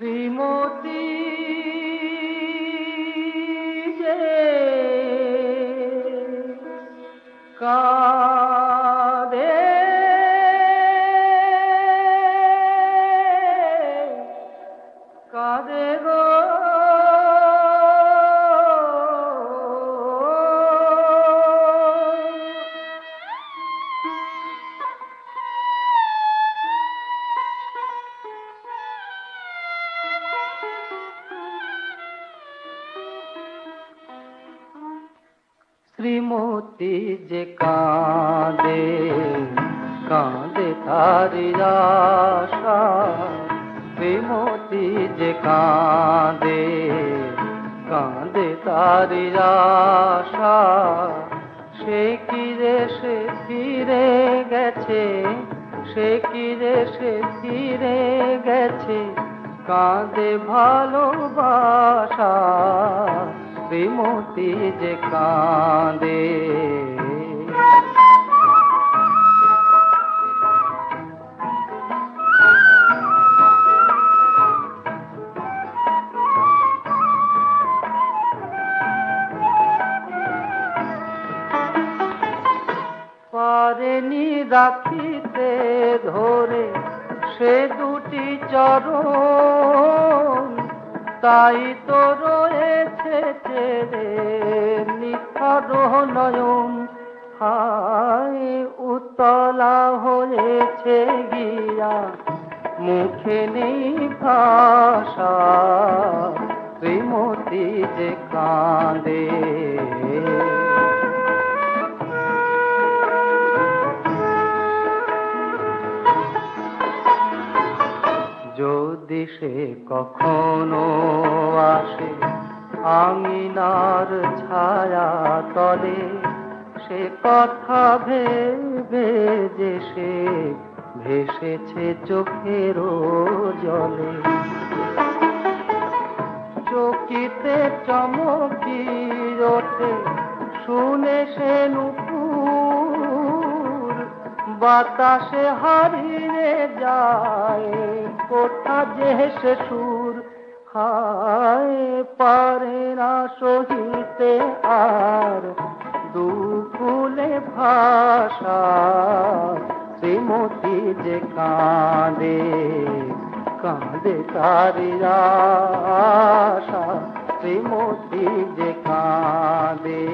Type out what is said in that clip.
শ্রীমতী যে কাঁদে কাঁদে গো শ্রীমতী যে কাঁদে কাঁদে তারি আশা, শ্রীমতী যে কাঁদে কাঁদে তারি আশা, সে কি রে সে ফিরে গেছে, সে কি রে সে ফিরে গেছে, কাঁদে ভালোবাসা, শ্রীমতী যে কাঁদে। পারেনি রাখিতে ধরে সে দুটি চরণ, তাই তো রয়েছে ছেড়ে নিথর নয়ন। হায় উতলা হয়েছে গিয়া, মুখে নেই ভাষা, শ্রীমতী যে কাঁদে। যদি সে কখনো আসে আঙিনার ছায়া তলে, সে কথা ভেবে যে সে ভেসেছে চোখের জলে। চকিতে চমকি ওঠে শুনে সে নুপুর, বাতাসে হারিয়ে যায় কোথা যে সে সুর। হায় পারে না সহিতে আর দুকুলে ভাষা, শ্রীমতী যে কাঁদে কাঁদে তারি আশা, শ্রীমতী যে কাঁদে।